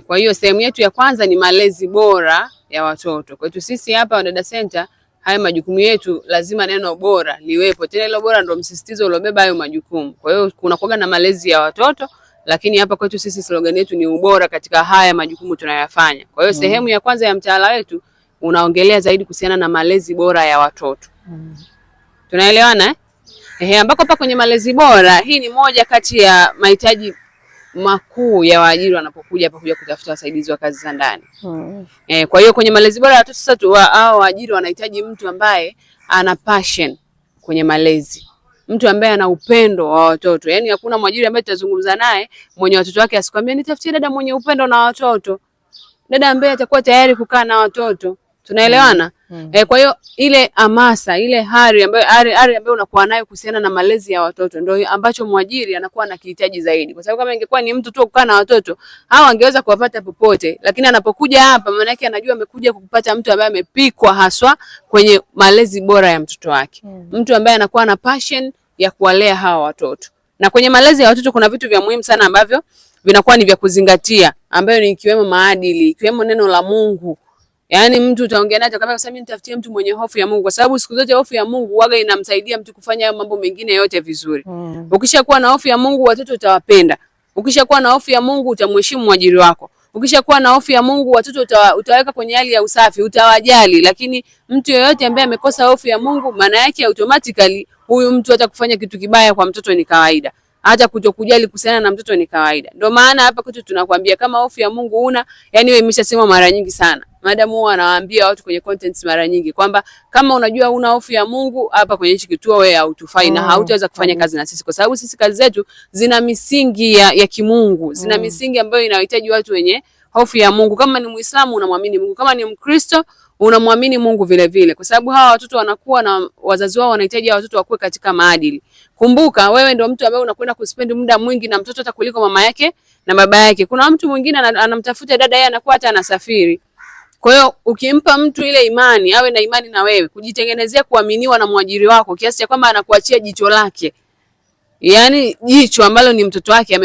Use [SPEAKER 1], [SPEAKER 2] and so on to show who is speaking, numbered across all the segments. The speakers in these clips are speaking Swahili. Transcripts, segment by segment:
[SPEAKER 1] Kwa hiyo sehemu yetu ya kwanza ni malezi bora ya watoto. Kwetu sisi hapa Wadada Center, haya majukumu yetu lazima neno bora liwepo. Tena hilo bora ndio msisitizo uliobeba hayo majukumu. Kwa hiyo kuna kuaga na malezi ya watoto, lakini hapa kwetu sisi slogan yetu ni ubora katika haya majukumu tunayofanya. Kwa hiyo sehemu ya kwanza ya mtaala wetu unaongelea zaidi kuhusiana na malezi bora ya watoto. Tunaelewana ambako hapa kwenye malezi bora, hii ni moja kati ya mahitaji makuu ya waajiri wanapokuja hapa kuja kutafuta wasaidizi wa kazi za ndani. Kwa hiyo kwenye malezi bora ya watoto sasa hao waajiri wanahitaji mtu ambaye ana passion kwenye malezi. Mtu ambaye ana upendo wa watoto. Yaani hakuna mwajiri ambaye tutazungumza naye mwenye watoto wake asikwambie nitafutie dada mwenye upendo na watoto. Dada ambaye atakuwa tayari kukaa na watoto. Tunaelewana? Kwa hiyo ile hamasa, ile hari ambayo unakuwa nayo kuhusiana na malezi ya watoto ndio ambacho mwajiri anakuwa anakihitaji zaidi. Kwa sababu kama ingekuwa ni mtu tu kukaa na watoto, hao angeweza kuwapata popote, lakini anapokuja hapa maana yake anajua amekuja kupata mtu ambaye amepikwa haswa kwenye malezi bora ya mtoto wake. Mtu ambaye anakuwa na passion ya kuwalea hawa watoto. Na kwenye malezi ya watoto kuna vitu vya muhimu sana ambavyo vinakuwa ni vya kuzingatia, ambayo ni ikiwemo maadili, ikiwemo neno la Mungu. Yaani mtu utaongea naye kama sasa mimi nitafutie mtu mwenye hofu ya Mungu, kwa sababu siku zote hofu ya Mungu huaga inamsaidia mtu kufanya mambo mengine yote vizuri. Ukishakuwa na hofu ya Mungu watoto utawapenda. Ukishakuwa na hofu ya Mungu utamheshimu mwajiri wako. Ukishakuwa na hofu ya Mungu watoto utaweka kwenye hali ya usafi, utawajali. Lakini mtu yeyote ambaye amekosa hofu ya Mungu, maana yake automatically huyu mtu hata kufanya kitu kibaya kwa mtoto ni kawaida. Hata kutokujali kuhusiana na mtoto ni kawaida. Ndio maana hapa kwetu tunakwambia kama hofu ya Mungu una, yani wewe imeshasema mara nyingi sana. Madam huwa anawaambia watu kwenye contents mara nyingi kwamba kama unajua una hofu ya Mungu hapa kwenye hichi kituo wewe hautufai na hautaweza kufanya kazi na sisi, kwa sababu sisi kazi zetu zina misingi ya kimungu, zina misingi ambayo inahitaji watu wenye hofu ya Mungu. Kama ni Muislamu unamwamini Mungu, kama ni Mkristo unamwamini Mungu vile vile, kwa sababu hawa watoto wanakuwa na wazazi wao wanahitaji watoto wakuwe katika maadili. Kumbuka wewe ndio mtu ambaye unakwenda kuspend muda mwingi na mtoto hata kuliko mama yake na baba yake. Kuna mtu mwingine anamtafuta dada, yeye anakuwa hata anasafiri. Kwa hiyo ukimpa mtu ile imani, awe na imani na wewe, kujitengenezea kuaminiwa na mwajiri wako kiasi cha kwamba anakuachia jicho lake. Yaani jicho ambalo ni mtoto wake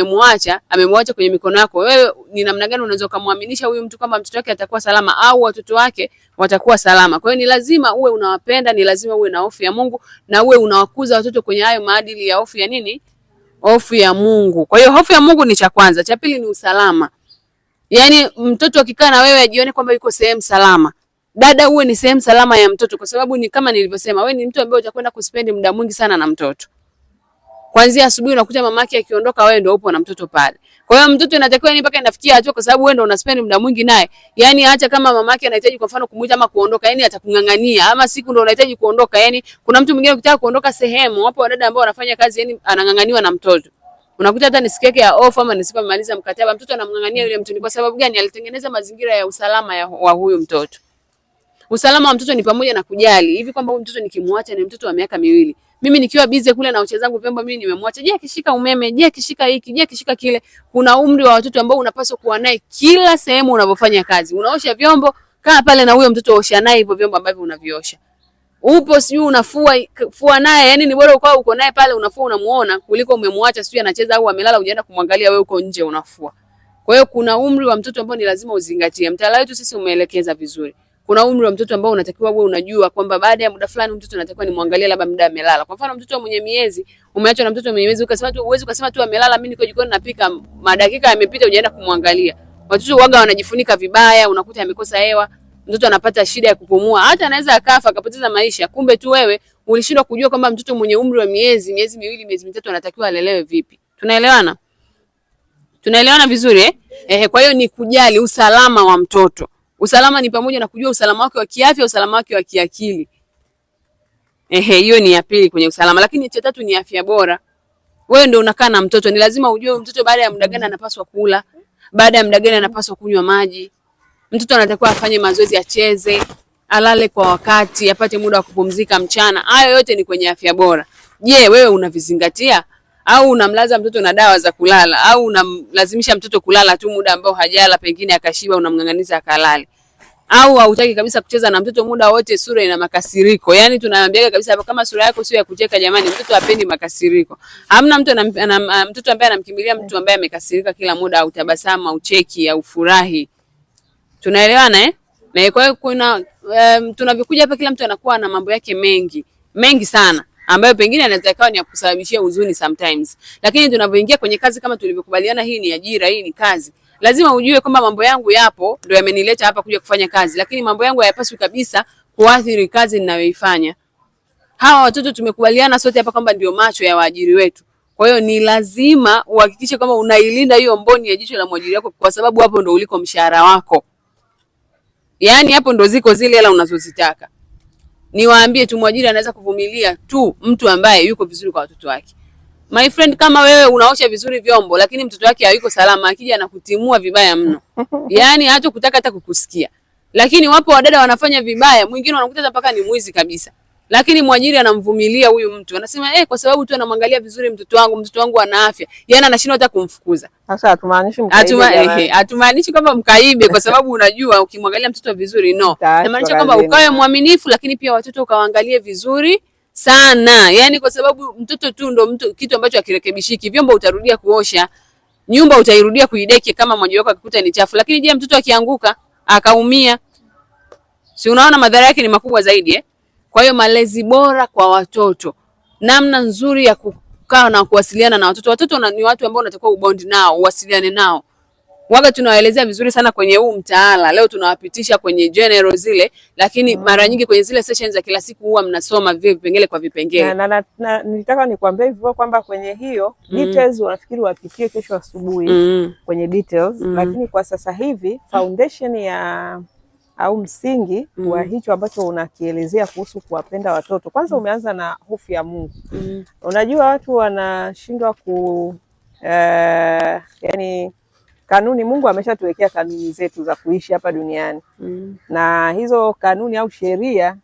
[SPEAKER 1] amemwacha kwenye mikono yako. Wewe ni namna gani unaweza kumwaminisha huyu mtu kwamba mtoto wake atakuwa salama au watoto wake watakuwa salama? Kwa hiyo ni lazima uwe unawapenda, ni lazima uwe na hofu ya Mungu na uwe unawakuza watoto kwenye hayo maadili ya hofu ya nini? Hofu ya Mungu. Kwa hiyo hofu ya Mungu ni cha kwanza. Cha pili ni usalama. Yaani mtoto akikaa na wewe ajione kwamba yuko sehemu salama. Dada uwe ni sehemu salama ya mtoto, kwa sababu ni kama nilivyosema, wewe ni mtu ambaye utakwenda kuspendi muda mwingi sana na mtoto. Kuanzia asubuhi unakuta mamake akiondoka, wewe ndio upo na mtoto pale. Kwa hiyo mtoto inatakiwa ni mpaka inafikia hatua, kwa sababu wewe ndio unaspend muda mwingi naye. Yaani hata kama mamake anahitaji kwa mfano kumuita ama kuondoka, yani atakungangania, ama siku ndio unahitaji kuondoka. Yani kuna mtu mwingine ukitaka kuondoka sehemu, wapo wadada ambao wanafanya kazi yani ananganganiwa na mtoto. Unakuta hata ni siku yake ya off ama ni siku amemaliza mkataba, mtoto anamngangania yule mtu. Ni kwa sababu gani? Alitengeneza mazingira ya usalama wa huyu mtoto. Usalama wa mtoto ni pamoja na kujali. Hivi kwamba huyu mtoto nikimwacha ni mtoto wa miaka 2. Mimi nikiwa busy kule na ucheza zangu vyombo, mimi nimemwacha. Je, akishika umeme? Je, akishika hiki? Je, akishika kile? Kuna umri wa watoto ambao unapaswa kuwa naye kila sehemu unapofanya kazi. Unaosha vyombo, kaa pale na huyo mtoto osha naye hivyo vyombo ambavyo unaviosha. Upo sijui unafua naye, yani ni bora uko naye pale unafua unamuona kuliko umemwacha sijui anacheza au amelala unaenda kumwangalia wewe uko nje unafua. Kwa hiyo kuna umri wa mtoto ambao ni lazima uzingatie. Mtaala wetu sisi umeelekeza vizuri. Kuna umri wa mtoto ambao unatakiwa wewe unajua kwamba baada ya muda fulani mtoto anatakiwa ni muangalie labda muda amelala. Kwa mfano mtoto mwenye miezi, umeachwa na mtoto mwenye miezi ukasema tu uweze ukasema tu amelala, mimi niko jikoni napika, madakika yamepita hujaenda kumwangalia. Watoto waga wanajifunika vibaya, unakuta amekosa hewa, mtoto anapata shida ya kupumua, hata anaweza akafa akapoteza maisha. Kumbe tu wewe ulishindwa kujua kwamba mtoto mwenye umri wa miezi 2, miezi 3 anatakiwa alelewe vipi. Tunaelewana? Tunaelewana vizuri Kwa hiyo ni kujali usalama wa mtoto. Usalama ni pamoja na kujua usalama wake wa kiafya, usalama wake wa kiakili. Hiyo ni ya pili kwenye usalama, lakini cha tatu ni afya bora. Wewe ndio unakaa na mtoto, ni lazima ujue mtoto baada ya muda gani anapaswa kula, baada ya muda gani anapaswa kunywa maji. Mtoto anatakiwa afanye mazoezi, acheze, alale kwa wakati, apate muda wa kupumzika mchana. Hayo yote ni kwenye afya bora. Je, wewe unavizingatia? Au unamlaza mtoto na dawa za kulala, au unamlazimisha mtoto kulala tu muda ambao hajala, pengine akashiba, unamnganganiza akalale. au hautaki kabisa kucheza na mtoto muda wote, sura ina makasiriko. Yani tunaambiaga kabisa kama sura yako sio ya kucheka, jamani, mtoto hapendi makasiriko. Hamna mtoto ambaye anamkimbilia mtu ambaye amekasirika kila muda, au tabasamu au cheki au furahi. Tunaelewana Na kwa hiyo kuna tunavyokuja hapa, kila mtu anakuwa na mambo yake mengi sana, ambayo pengine anaweza ikawa ni ya kusababishia huzuni sometimes. Lakini tunavyoingia kwenye kazi, kama tulivyokubaliana, hii ni ajira, hii ni kazi, lazima ujue kwamba mambo yangu yapo ndio yamenileta hapa kuja kufanya kazi, lakini mambo yangu hayapaswi kabisa kuathiri kazi ninayoifanya. Hawa watoto tumekubaliana sote hapa kwamba ndio macho ya waajiri wetu. Kwa hiyo ni lazima uhakikishe kwamba unailinda hiyo mboni ya jicho la mwajiri wako, kwa sababu hapo ndo uliko mshahara wako. Yaani hapo ndo ziko zile hela unazozitaka. Niwaambie tu, mwajiri anaweza kuvumilia tu mtu ambaye yuko vizuri kwa watoto wake. My friend, kama wewe unaosha vizuri vyombo lakini mtoto wake hayuko salama, akija anakutimua vibaya mno. Yaani hata kutaka hata kukusikia. Lakini wapo wadada wanafanya vibaya, mwingine wanakuta mpaka ni mwizi kabisa. Lakini mwajiri anamvumilia huyu mtu. Anasema kwa sababu tu anamwangalia vizuri mtoto wangu ana afya. Yaani anashindwa hata kumfukuza.
[SPEAKER 2] Sasa hatumaanishi mkaibe.
[SPEAKER 1] Hatumaanishi kwamba mkaibe kwa sababu unajua ukimwangalia mtoto vizuri, no. Inamaanisha kwamba ukawe mwaminifu, lakini pia watoto ukawaangalie vizuri sana. Yaani kwa sababu mtoto tu ndo kitu ambacho hakirekebishiki. Vyombo utarudia kuosha, nyumba utairudia kuideki kama mwajiri wako akikuta ni chafu. Lakini je, mtoto akianguka akaumia, si unaona madhara yake ni makubwa zaidi Kwa hiyo malezi bora kwa watoto, namna nzuri ya kukaa na kuwasiliana na watoto. Watoto ni watu ambao unatakiwa ubondi nao, uwasiliane nao. Waga tunawaelezea vizuri sana kwenye huu mtaala. Leo tunawapitisha kwenye general zile, lakini mara nyingi kwenye zile sessions za kila siku huwa mnasoma vipengele kwa vipengele.
[SPEAKER 2] Na nilitaka nikwambie hivyo kwamba kwenye hiyo details wanafikiri wapitie kesho asubuhi kwenye details, lakini kwa sasa hivi foundation ya au msingi wa hicho ambacho unakielezea kuhusu kuwapenda watoto, kwanza umeanza na hofu ya Mungu. Unajua watu wanashindwa yani kanuni, Mungu ameshatuwekea kanuni zetu za kuishi hapa duniani. Na hizo kanuni au sheria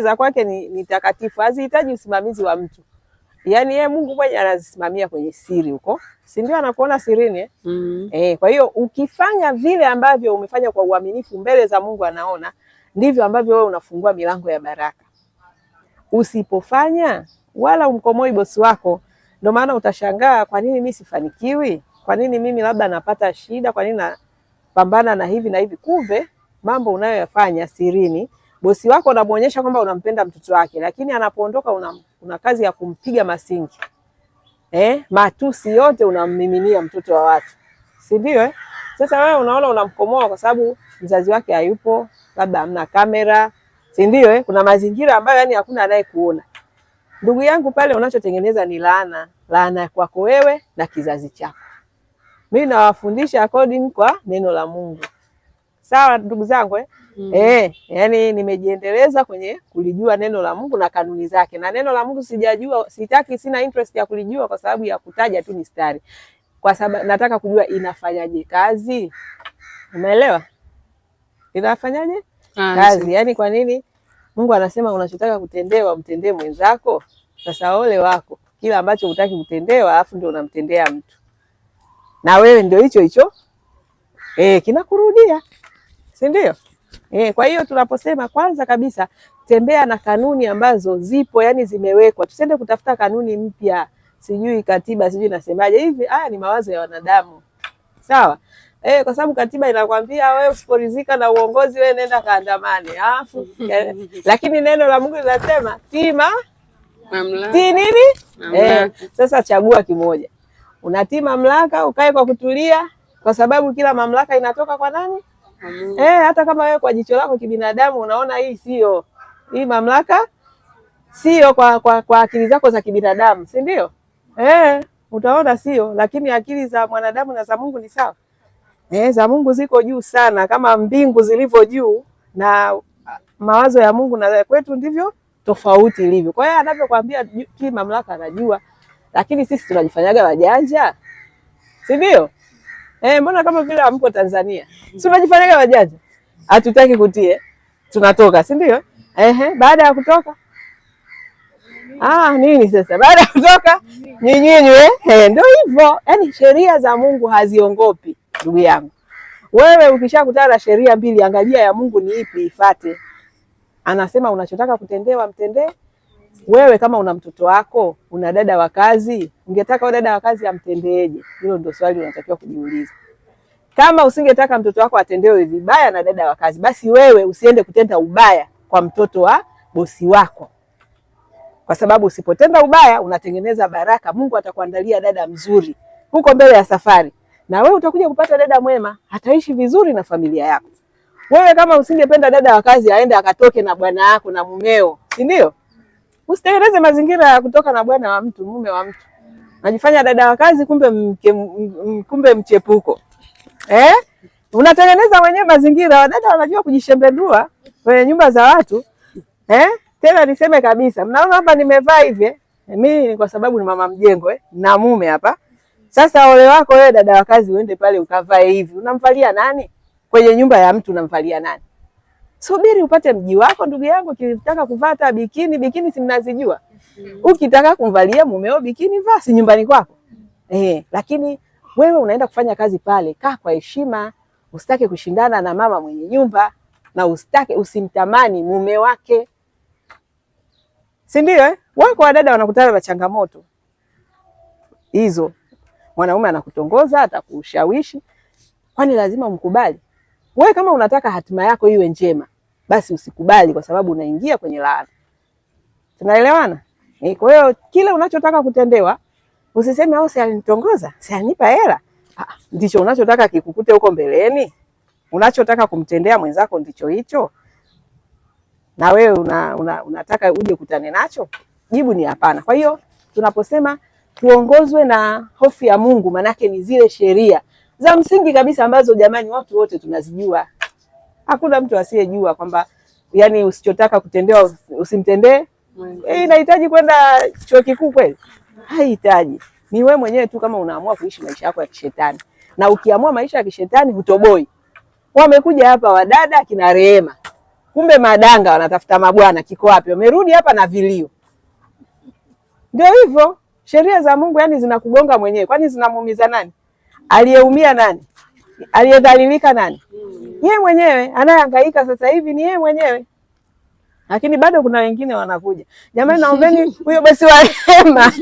[SPEAKER 2] za kwake ni takatifu, hazihitaji usimamizi wa mtu. Yaani yeye Mungu mwenyewe anazisimamia kwenye siri huko, si ndio? Anakuona sirini kwa hiyo ukifanya vile ambavyo umefanya kwa uaminifu mbele za Mungu anaona, ndivyo ambavyo wewe unafungua milango ya baraka. Usipofanya wala umkomoi bosi wako, ndio maana utashangaa, kwa nini mimi sifanikiwi? Kwa nini mimi labda napata shida? Kwa nini napambana na hivi na hivi? Kumbe mambo unayoyafanya sirini, bosi wako unamuonyesha kwamba unampenda mtoto wake, lakini anapoondoka una kazi ya kumpiga masingi. Matusi yote unammiminia mtoto wa watu. Si ndio? Sasa wewe unaona unamkomoa kwa sababu mzazi wake hayupo, labda hamna kamera. Si ndio? Kuna mazingira ambayo yani hakuna anayekuona. Ndugu yangu, pale unachotengeneza ni laana kwako wewe na kizazi chako. Mimi nawafundisha according kwa neno la Mungu. Sawa ndugu zangu yani nimejiendeleza kwenye kulijua neno la Mungu na kanuni zake. Na neno la Mungu sijajua, sina interest ya kulijua kwa sababu ya kutaja tu mistari. Kwa sababu nataka kujua inafanyaje kazi. Umeelewa? Inafanyaje kazi? Yani kwa nini Mungu anasema unachotaka kutendewa mtendee mwenzako? Sasa ole wako kila ambacho hutaki kutendewa alafu ndio unamtendea mtu. Na wewe ndio hicho kinakurudia. Si ndio? Kwa hiyo tunaposema kwanza kabisa tembea na kanuni ambazo zipo, yani zimewekwa. Tusende kutafuta kanuni mpya, sijui katiba, sijui nasemaje hivi. Ni mawazo ya wanadamu. Sawa? Kwa sababu katiba inakwambia wewe usiporidhika na uongozi wewe nenda kaandamane. Lakini neno la Mungu linasema mamlaka. Nini? Sasa chagua kimoja. Unatii mamlaka, ukae kwa kutulia, kwa sababu kila mamlaka inatoka kwa nani? Hata kama wewe kwa jicho lako kibinadamu unaona hii mamlaka sio kwa akili zako za kibinadamu, si ndio? Utaona sio, lakini akili za mwanadamu na za Mungu ni sawa. Za Mungu ziko juu sana, kama mbingu zilivyo juu, na mawazo ya Mungu na kwetu ndivyo tofauti ilivyo. Kwa hiyo anapokuambia kile mamlaka anajua, lakini sisi tunajifanyaga wajanja, si ndio? Mbona kama vile hampo Tanzania? Si unajifanyaga wajanja? Hatutaki kutie. Tunatoka, si ndio? Baada ya kutoka nini sasa? Baada ya kutoka ndio hivyo. Yaani sheria za Mungu haziongopi, ndugu yangu. Wewe ukishakutana na sheria mbili, angalia ya Mungu ni ipi ifuate. Anasema unachotaka kutendewa mtendee. Wewe kama una mtoto wako, una dada wa kazi, ungetaka dada wa kazi amtendeeje? Hilo ndio swali unatakiwa kujiuliza. Kama usingetaka mtoto wako atendewe vibaya na dada wa kazi, basi wewe usiende kutenda ubaya kwa mtoto wa bosi wako. Kwa sababu usipotenda ubaya unatengeneza baraka. Mungu atakuandalia dada mzuri huko mbele ya safari. Na wewe utakuja kupata dada mwema, ataishi vizuri na familia yako. Wewe kama usingependa dada wa kazi aende akatoke na bwana wako na mumeo, si ndio? Usitengeneze mazingira ya kutoka na bwana wa mtu, mume wa mtu. Unajifanya dada wa kazi kumbe mchepuko. Unatengeneza mwenyewe mazingira. Wadada wanajua kujishembedua kwenye nyumba za watu. Tena niseme kabisa, mnaona hapa nimevaa hivi, mimi ni kwa sababu ni mama mjengo na mume hapa. Sasa ole wako wewe dada wa kazi uende pale ukavae hivi. Unamvalia nani? Kwenye nyumba ya mtu unamvalia nani? Subiri upate mji wako ndugu yangu. Ukitaka kuvaa hata bikini si mnazijua. Ukitaka kumvalia mumeo bikini vaa, si nyumbani kwako. Lakini wewe unaenda kufanya kazi pale, kaa kwa heshima, usitake kushindana na mama mwenye nyumba na usimtamani mume wake. Si ndio? Wako wadada wanakutana na changamoto hizo. Mwanaume anakutongoza, atakushawishi. Kwani lazima umkubali? Wewe kama unataka hatima yako iwe njema, basi usikubali kwa sababu unaingia kwenye laana. Tunaelewana? Kwa hiyo kile unachotaka kutendewa, usiseme au si alinitongoza, si alinipa hela. Ndicho unachotaka kikukute huko mbeleni? Unachotaka kumtendea mwenzako ndicho hicho? Na wewe unataka uje kutane nacho? Jibu ni hapana. Kwa hiyo tunaposema tuongozwe na hofu ya Mungu, manake ni zile sheria za msingi kabisa ambazo jamani watu wote tunazijua. Hakuna mtu asiyejua kwamba yani usichotaka kutendewa usimtendee. Inahitaji kwenda chuo kikuu kweli? Haihitaji. Ni wewe mwenyewe tu kama unaamua kuishi maisha yako ya kishetani. Na ukiamua maisha ya kishetani hutoboi. Wamekuja hapa wadada kina Rehema. Kumbe madanga wanatafuta mabwana kiko wapi? Wamerudi hapa na vilio. Ndio hivyo. Sheria za Mungu yani zinakugonga mwenyewe. Kwani zinamuumiza nani? Aliyeumia nani? Aliyedhalilika nani? Yeye mwenyewe. Anayehangaika sasa hivi ni yeye mwenyewe. Lakini bado kuna wengine wanakuja. Jamani naombeni huyo bosi wa Rehema.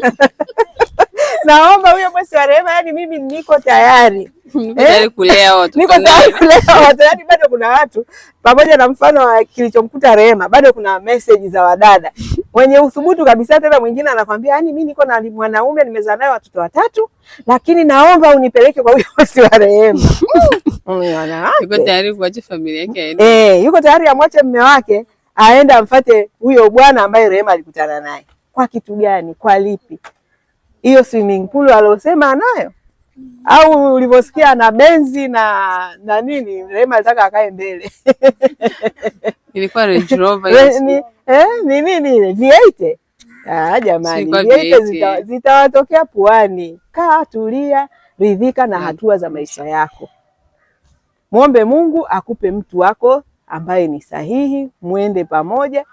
[SPEAKER 2] Naomba huyo bosi wa Rehema, yani mimi niko tayari.
[SPEAKER 1] Tayari kulea watu.
[SPEAKER 2] Niko tayari kulea watu. Yani bado kuna watu pamoja na mfano wa kilichomkuta Rehema, bado kuna message za wadada. Wenye uthubutu kabisa tena mwingine anakuambia yani mimi niko na mwanaume nimezaa naye watoto 3, lakini naomba unipeleke kwa huyo bosi wa Rehema.
[SPEAKER 1] Yuko tayari kuacha familia yake
[SPEAKER 2] aende. Yuko tayari amwache mume wake aende amfuate huyo bwana ambaye Rehema alikutana naye. Kwa kitu gani? Kwa lipi? Hiyo swimming pool alosema anayo? Au ulivyosikia na benzi na nini, Rehema alitaka akae mbele.
[SPEAKER 1] Ilikuwa Range Rover.
[SPEAKER 2] Ni nini ile? V8. Jamani, V8 zitawatokea puani. Kaa, tulia, ridhika na hatua za maisha yako. Muombe Mungu akupe mtu wako ambaye ni sahihi, muende pamoja,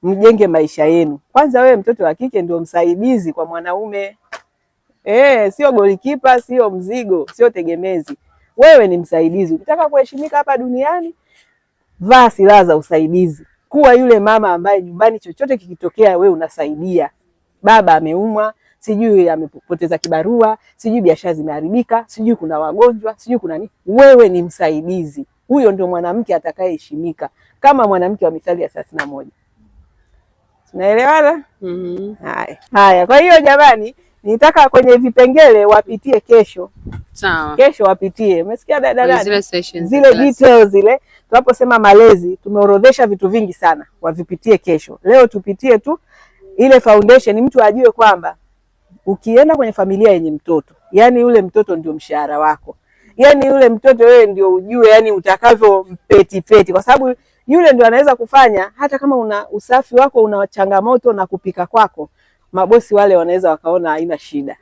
[SPEAKER 2] mjenge maisha yenu. Kwanza wewe mtoto wa kike ndio msaidizi kwa mwanaume. Sio golikipa, sio mzigo, sio tegemezi. Wewe ni msaidizi. Ukitaka kuheshimika hapa duniani, vaa silaha za usaidizi. Kuwa yule mama ambaye nyumbani chochote kikitokea wewe unasaidia. Baba ameumwa, sijui amepoteza kibarua, sijui biashara zimeharibika, sijui kuna wagonjwa, sijui kuna nini. Wewe ni msaidizi. Huyo ndio mwanamke atakayeheshimika kama mwanamke wa Mithali ya 31. Tunaelewana? Haya. Kwa hiyo jamani, nitaka kwenye vipengele wapitie kesho.
[SPEAKER 1] Sawa.
[SPEAKER 2] Kesho wapitie. Umesikia dada?
[SPEAKER 1] Zile
[SPEAKER 2] details zile. Tunaposema malezi, tumeorodhesha vitu vingi sana. Wavipitie kesho. Leo tupitie tu ile foundation, mtu ajue kwamba ukienda kwenye familia yenye mtoto, yani yule mtoto ndio mshahara wako. Yani yule mtoto wewe ndio ujue yani utakavyo peti, kwa sababu yule ndio anaweza kufanya hata kama una usafi wako una changamoto na kupika kwako, mabosi wale wanaweza wakaona haina shida.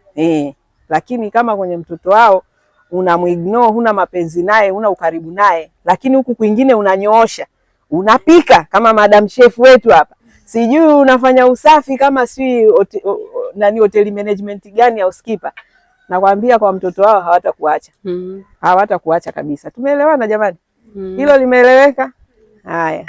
[SPEAKER 2] Lakini kama kwenye mtoto wao unamuignore, huna mapenzi naye, huna ukaribu naye, lakini huku kwingine unanyoosha, unapika kama madam chef wetu hapa, sijui unafanya usafi kama hoteli management gani au skipper, nakwambia kwa mtoto wao hawatakuacha. Hawatakuacha kabisa. Tumeelewana jamani? Hilo limeeleweka? Haya.